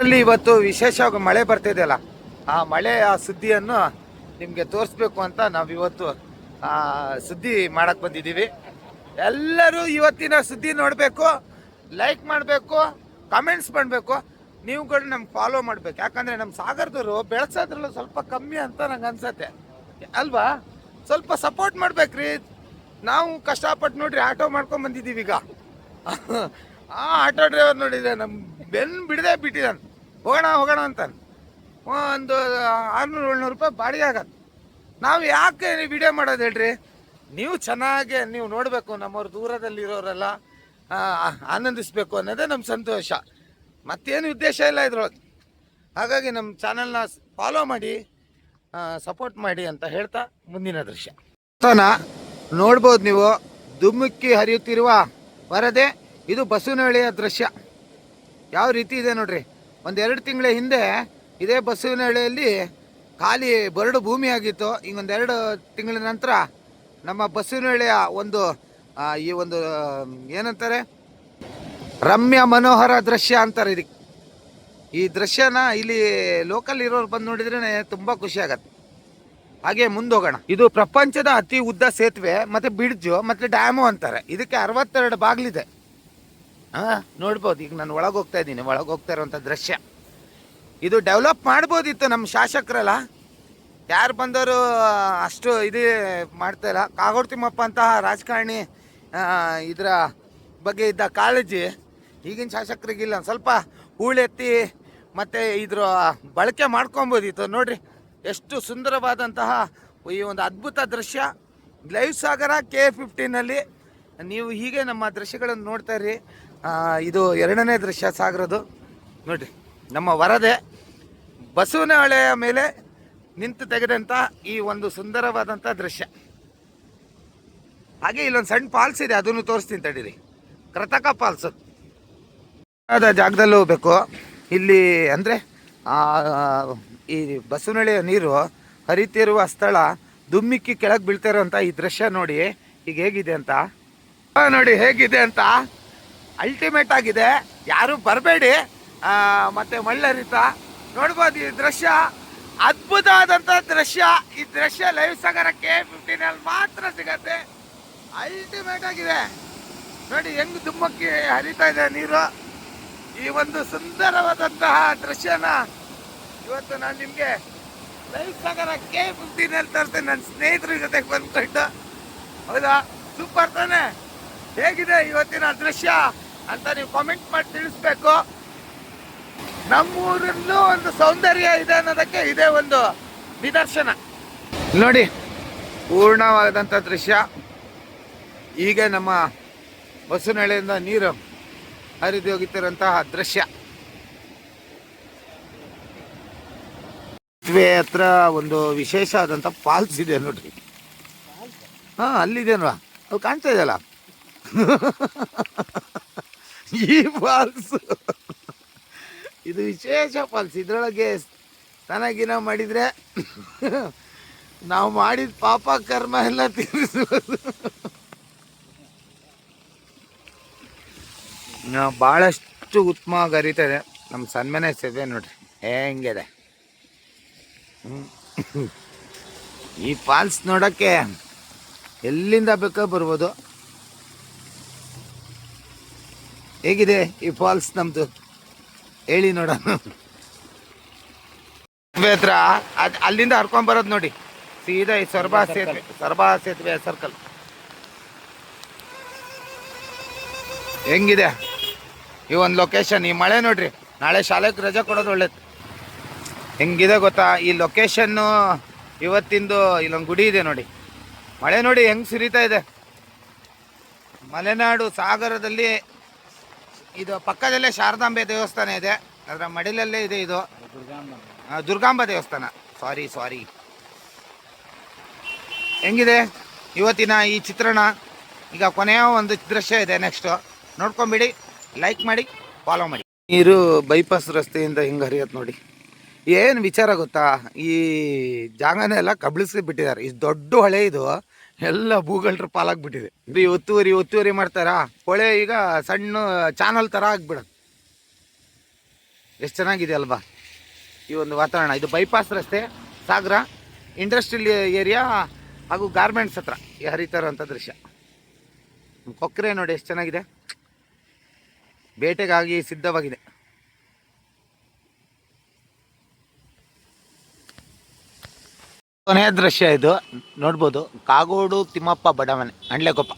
ಅಲ್ಲಿ ಇವತ್ತು ವಿಶೇಷವಾಗಿ ಮಳೆ ಬರ್ತಿದೆಯಲ್ಲ, ಆ ಮಳೆಯ ಸುದ್ದಿಯನ್ನು ನಿಮಗೆ ತೋರಿಸ್ಬೇಕು ಅಂತ ನಾವಿವತ್ತು ಸುದ್ದಿ ಮಾಡಕ್ ಬಂದಿದ್ದೀವಿ. ಎಲ್ಲರೂ ಇವತ್ತಿನ ಸುದ್ದಿ ನೋಡಬೇಕು, ಲೈಕ್ ಮಾಡಬೇಕು, ಕಮೆಂಟ್ಸ್ ಮಾಡಬೇಕು. ನೀವುಗಳು ನಮ್ಗೆ ಫಾಲೋ ಮಾಡ್ಬೇಕು. ಯಾಕಂದ್ರೆ ನಮ್ಮ ಸಾಗರದವರು ಬೆಳೆಸೋದ್ರಲ್ಲ ಸ್ವಲ್ಪ ಕಮ್ಮಿ ಅಂತ ನಂಗೆ ಅನ್ಸತ್ತೆ ಅಲ್ವಾ. ಸ್ವಲ್ಪ ಸಪೋರ್ಟ್ ಮಾಡ್ಬೇಕ್ರಿ. ನಾವು ಕಷ್ಟಪಟ್ಟು ನೋಡ್ರಿ ಆಟೋ ಮಾಡ್ಕೊಂಡ್ ಬಂದಿದ್ದೀವಿ. ಈಗ ಆ ಆಟೋ ಡ್ರೈವರ್ ನೋಡಿದ್ರೆ ನಮ್ ಬಿಡದೆ ಬಿಟ್ಟಿದ್ದಾನೆ. ಹೋಗೋಣ ಅಂತ ಒಂದು 600-700 ರೂಪಾಯಿ ಬಾಡಿಗೆ ಆಗತ್ತೆ. ನಾವು ಯಾಕೆ ವಿಡಿಯೋ ಮಾಡೋದು ಹೇಳ್ರಿ? ನೀವು ಚೆನ್ನಾಗಿ ನೀವು ನೋಡಬೇಕು, ನಮ್ಮವ್ರು ದೂರದಲ್ಲಿರೋರೆಲ್ಲ ಆನಂದಿಸ್ಬೇಕು ಅನ್ನೋದೇ ನಮ್ಮ ಸಂತೋಷ. ಮತ್ತೇನು ಉದ್ದೇಶ ಇಲ್ಲ ಇದ್ರೊಳಗೆ. ಹಾಗಾಗಿ ನಮ್ಮ ಚಾನಲ್ನ ಫಾಲೋ ಮಾಡಿ, ಸಪೋರ್ಟ್ ಮಾಡಿ ಅಂತ ಹೇಳ್ತಾ ಮುಂದಿನ ದೃಶ್ಯ ನೋಡ್ಬೋದು. ನೀವು ಧುಮುಕ್ಕಿ ಹರಿಯುತ್ತಿರುವ ವರದೆ. ಇದು ಬಸವನಹಳ್ಳಿಯ ದೃಶ್ಯ. ಯಾವ ರೀತಿ ಇದೆ ನೋಡ್ರಿ. 1-2 ತಿಂಗಳ ಹಿಂದೆ ಇದೇ ಬಸವನಹಳ್ಳಿಯಲ್ಲಿ ಖಾಲಿ ಬರಡು ಭೂಮಿ ಆಗಿತ್ತು. ಈಗ 1-2 ತಿಂಗಳ ನಂತರ ನಮ್ಮ ಬಸವನಹಳ್ಳಿಯ ಈ ಒಂದು ಏನಂತಾರೆ, ರಮ್ಯ ಮನೋಹರ ದೃಶ್ಯ ಅಂತಾರೆ ಇದಕ್ಕೆ. ಈ ದೃಶ್ಯನ ಇಲ್ಲಿ ಲೋಕಲ್ ಇರೋರು ಬಂದು ನೋಡಿದ್ರೆ ತುಂಬ ಖುಷಿ ಆಗತ್ತೆ. ಹಾಗೆ ಮುಂದೋಗೋಣ. ಇದು ಪ್ರಪಂಚದ ಅತಿ ಉದ್ದ ಸೇತುವೆ ಮತ್ತೆ ಬ್ರಿಡ್ಜು ಮತ್ತೆ ಡ್ಯಾಮು ಅಂತಾರೆ. ಇದಕ್ಕೆ 62 ಬಾಗಿಲಿದೆ. ನೋಡ್ಬೋದು. ಈಗ ನಾನು ಒಳಗೆ ಹೋಗ್ತಾ ಇದ್ದೀನಿ. ಒಳಗೆ ಹೋಗ್ತಾ ಇರುವಂಥ ದೃಶ್ಯ ಇದು. ಡೆವಲಪ್ ಮಾಡ್ಬೋದಿತ್ತು ನಮ್ಮ ಶಾಸಕರಲ್ಲ. ಯಾರು ಬಂದವರು ಅಷ್ಟು ಇದು ಮಾಡ್ತಾಯಿಲ್ಲ. ಕಾಗೋಡು ತಿಮ್ಮಪ್ಪ ಅಂತಹ ರಾಜಕಾರಣಿ ಇದರ ಬಗ್ಗೆ ಇದ್ದ ಕಾಳಜಿ ಈಗಿನ ಶಾಸಕರಿಗಿಲ್ಲ. ಸ್ವಲ್ಪ ಹೂಳೆತ್ತಿ ಮತ್ತು ಇದ್ರ ಬಳಕೆ ಮಾಡ್ಕೊಬೋದಿತ್ತು. ನೋಡ್ರಿ ಎಷ್ಟು ಸುಂದರವಾದಂತಹ ಈ ಒಂದು ಅದ್ಭುತ ದೃಶ್ಯ. ಲೈವ್ ಸಾಗರ KF15ನಲ್ಲಿ ನೀವು ಹೀಗೆ ನಮ್ಮ ದೃಶ್ಯಗಳನ್ನು ನೋಡ್ತಾ ಇರಿ. ಇದು 2ನೇ ದೃಶ್ಯ ಸಾಗರದು. ನೋಡ್ರಿ, ನಮ್ಮ ವರದೆ ಬಸವನಹಳ್ಳಿಯ ಮೇಲೆ ನಿಂತು ತೆಗೆದಂಥ ಈ ಒಂದು ಸುಂದರವಾದಂಥ ದೃಶ್ಯ. ಹಾಗೆ ಇಲ್ಲೊಂದು ಸಣ್ಣ ಫಾಲ್ಸ್ ಇದೆ, ಅದನ್ನು ತೋರಿಸ್ತೀನಿ ತಡೀರಿ. ಕೃತಕ ಫಾಲ್ಸ್ ಅದ ಜಾಗದಲ್ಲಿ ಹೋಗ್ಬೇಕು. ಇಲ್ಲಿ ಅಂದರೆ ಈ ಬಸವನಹಳ್ಳಿಯ ನೀರು ಹರಿತಿರುವ ಸ್ಥಳ ಧುಮ್ಮಿಕ್ಕಿ ಕೆಳಗೆ ಬೀಳ್ತಾ ಇರೋಂಥ ಈ ದೃಶ್ಯ ನೋಡಿ ಈಗ ಹೇಗಿದೆ ಅಂತ. ನೋಡಿ ಹೇಗಿದೆ ಅಂತ. ಅಲ್ಟಿಮೇಟ್ ಆಗಿದೆ. ಯಾರು ಬರಬೇಡಿ. ಮತ್ತೆ ಮಳ್ಳರಿತ ನೋಡ್ಬೋದು. ಈ ದೃಶ್ಯ ಅದ್ಭುತ ಆದಂಥ ದೃಶ್ಯ. ಈ ದೃಶ್ಯ ಲೈವ್ ಸಾಗರ KF15ನಲ್ಲಿ ಮಾತ್ರ ಸಿಗತ್ತೆ. ಅಲ್ಟಿಮೇಟ್ ಆಗಿದೆ. ನೋಡಿ ಹೆಂಗ್ ಧುಮ್ಮಕ್ಕಿ ಹರಿತಾ ಇದೆ ನೀರು. ಈ ಒಂದು ಸುಂದರವಾದಂತಹ ದೃಶ್ಯನ ಇವತ್ತು ನಾನು ನಿಮಗೆ ಲೈವ್ ಸಾಗರ KF15ನಲ್ಲಿ ತರ್ತೇನೆ. ನನ್ನ ಸ್ನೇಹಿತರ ಜೊತೆಗೆ ಬಂದ್ಕೊಂಡು. ಹೌದಾ, ಸೂಪರ್ ತಾನೆ? ಹೇಗಿದೆ ಇವತ್ತಿನ ದೃಶ್ಯ ಅಂತ ನೀವು ಕಾಮೆಂಟ್ ಮಾಡಿ ತಿಳಿಸ್ಬೇಕು. ನಮ್ಮೂರಲ್ಲೂ ಒಂದು ಸೌಂದರ್ಯ ಇದೆ ಅನ್ನೋದಕ್ಕೆ ಇದೇ ಒಂದು ನಿದರ್ಶನ. ನೋಡಿ, ಪೂರ್ಣವಾದಂಥ ದೃಶ್ಯ. ಈಗ ನಮ್ಮ ಬಸವನಹಳ್ಳಿಯಿಂದ ನೀರು ಹರಿದು ಹೋಗುತ್ತಿರುವಂತಹ ದೃಶ್ಯ. ಹತ್ರ ಒಂದು ವಿಶೇಷ ಆದಂಥ ಫಾಲ್ಸ್ ಇದೆ ನೋಡ್ರಿ. ಅಲ್ಲಿದೇನಾ ಅದು ಕಾಣ್ತಾ ಇದೆಯಲ್ಲ, ಈ ಫಾಲ್ಸ್. ಇದು ವಿಶೇಷ ಫಾಲ್ಸ್. ಇದರೊಳಗೆ ಸ್ನಾನ ಮಾಡಿದರೆ ನಾವು ಮಾಡಿದ ಪಾಪ ಕರ್ಮ ಎಲ್ಲ ತೀರಿಸ್ಬೋದು. ಭಾಳಷ್ಟು ಉತ್ತಮವಾಗಿ ಹರಿತದೆ. ನಮ್ಮ ಸನ್ಮಾನ ಸೇವೆ ನೋಡ್ರಿ ಹೆಂಗಿದೆ. ಈ ಫಾಲ್ಸ್ ನೋಡೋಕ್ಕೆ ಎಲ್ಲಿಂದ ಬೇಕಾ ಬರ್ಬೋದು. ಹೇಗಿದೆ ಈ ಫಾಲ್ಸ್ ನಮ್ದು ಹೇಳಿ ನೋಡೋಣ. ಹತ್ರ ಅಲ್ಲಿಂದ ಹರ್ಕೊಂಡ್ ಬರೋದು ನೋಡಿ ಸೀದಾ ಈ ಸೊರಬಾ ಸೇತುವೆ ಸರ್ಕಲ್. ಹೆಂಗಿದೆ ಈ ಒಂದು ಲೊಕೇಶನ್. ಈ ಮಳೆ ನೋಡ್ರಿ, ನಾಳೆ ಶಾಲೆಗೆ ರಜೆ ಕೊಡೋದು ಒಳ್ಳೇದು. ಹೆಂಗಿದೆ ಗೊತ್ತಾ ಈ ಲೊಕೇಶನ್ನು ಇವತ್ತಿಂದು. ಇಲ್ಲೊಂದು ಗುಡಿ ಇದೆ ನೋಡಿ, ಮಳೆ ನೋಡಿ ಹೆಂಗೆ ಸುರಿತಾ ಇದೆ. ಮಲೆನಾಡು ಸಾಗರದಲ್ಲಿ ಇದು ಪಕ್ಕದಲ್ಲೇ ಶಾರದಾಂಬೆ ದೇವಸ್ಥಾನ ಇದೆ. ಅದರ ಮಡಿಲಲ್ಲೇ ಇದೆ ಇದು ದುರ್ಗಾಂಬ ದೇವಸ್ಥಾನ. ಸಾರಿ. ಹೆಂಗಿದೆ ಇವತ್ತಿನ ಈ ಚಿತ್ರಣ. ಈಗ ಕೊನೆಯ ಒಂದು ದೃಶ್ಯ ಇದೆ, ನೆಕ್ಸ್ಟ್ ನೋಡ್ಕೊಂಬಿಡಿ, ಲೈಕ್ ಮಾಡಿ, ಫಾಲೋ ಮಾಡಿ. ನೀರು ಬೈಪಾಸ್ ರಸ್ತೆಯಿಂದ ಹಿಂಗೆ ಹರಿಯತ್ತೆ ನೋಡಿ. ಏನು ವಿಚಾರ ಗೊತ್ತಾ, ಈ ಜಾಗನೆಲ್ಲ ಕಬಳಿಸಿ ಬಿಟ್ಟಿದ್ದಾರೆ. ಇದು ದೊಡ್ಡ ಹೊಳೆ, ಇದು ಎಲ್ಲ ಭೂಗಳ್ರ ಪಾಲಾಗ್ಬಿಟ್ಟಿದೆ. ಇದು ಒತ್ತುವರಿ ಮಾಡ್ತಾರಾ ಹೊಳೆ. ಈಗ ಸಣ್ಣ ಚಾನಲ್ ಥರ ಆಗ್ಬಿಡತ್ತೆ. ಎಷ್ಟು ಚೆನ್ನಾಗಿದೆ ಅಲ್ವಾ ಈ ಒಂದು ವಾತಾವರಣ. ಇದು ಬೈಪಾಸ್ ರಸ್ತೆ, ಸಾಗರ ಇಂಡಸ್ಟ್ರಿಯಲ್ ಏರಿಯಾ ಹಾಗೂ ಗಾರ್ಮೆಂಟ್ಸ್ ಹತ್ರ ಹರಿತಾ ಇರುವಂಥ ದೃಶ್ಯ. ಕೊಕ್ಕರೆ ನೋಡಿ ಎಷ್ಟು ಚೆನ್ನಾಗಿದೆ, ಬೇಟೆಗಾಗಿ ಸಿದ್ಧವಾಗಿದೆ. ಕೊನೆಯ ದೃಶ್ಯ ಇದು ನೋಡ್ಬೋದು, ಕಾಗೋಡು ತಿಮ್ಮಪ್ಪ ಬಡಾವಣೆ ಅಂಡ್ಲೆಕೊಪ್ಪ.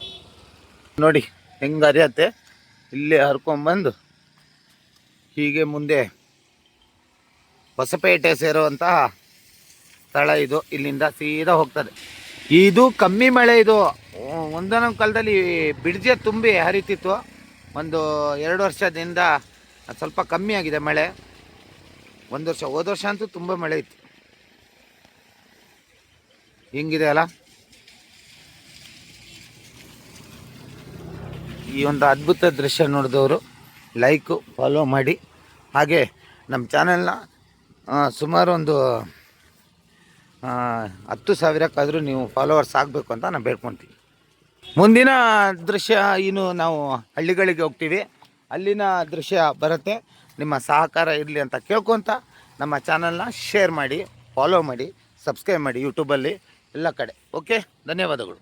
ನೋಡಿ ಹೆಂಗೆ ಹರಿಯತ್ತೆ, ಇಲ್ಲೇ ಹರ್ಕೊಂಬಂದು ಹೀಗೆ ಮುಂದೆ ಹೊಸಪೇಟೆ ಸೇರುವಂತಹ ಸ್ಥಳ ಇದು. ಇಲ್ಲಿಂದ ಸೀದಾ ಹೋಗ್ತದೆ. ಇದು ಕಮ್ಮಿ ಮಳೆ, ಇದು ಒಂದೊಂದು ಕಾಲದಲ್ಲಿ ಬಿಡ್ಜೆ ತುಂಬಿ ಹರಿತಿತ್ತು. ಒಂದು 2 ವರ್ಷದಿಂದ ಸ್ವಲ್ಪ ಕಮ್ಮಿ ಆಗಿದೆ ಮಳೆ. ಹೋದ ವರ್ಷ ಅಂತೂ ತುಂಬ ಮಳೆ ಇತ್ತು. ಹಿಂಗಿದೆ ಅಲ್ಲ ಈ ಒಂದು ಅದ್ಭುತ ದೃಶ್ಯ ನೋಡಿದವರು ಲೈಕು ಫಾಲೋ ಮಾಡಿ. ಹಾಗೆ ನಮ್ಮ ಚಾನೆಲ್ನ ಸುಮಾರು ಒಂದು 10,000ಕ್ಕಾದರೂ ನೀವು ಫಾಲೋವರ್ಸ್ ಆಗಬೇಕು ಅಂತ ನಾನು ಬೇಡ್ಕೊತೀನಿ. ಮುಂದಿನ ದೃಶ್ಯ ಇನ್ನು ನಾವು ಹಳ್ಳಿಗಳಿಗೆ ಹೋಗ್ತೀವಿ, ಅಲ್ಲಿನ ದೃಶ್ಯ ಬರುತ್ತೆ. ನಿಮ್ಮ ಸಹಕಾರ ಇರಲಿ ಅಂತ ಕೇಳ್ಕೊತ ನಮ್ಮ ಚಾನಲ್ನ ಶೇರ್ ಮಾಡಿ, ಫಾಲೋ ಮಾಡಿ, ಸಬ್ಸ್ಕ್ರೈಬ್ ಮಾಡಿ ಯೂಟ್ಯೂಬಲ್ಲಿ ಎಲ್ಲ ಕಡೆ. ಓಕೆ, ಧನ್ಯವಾದಗಳು.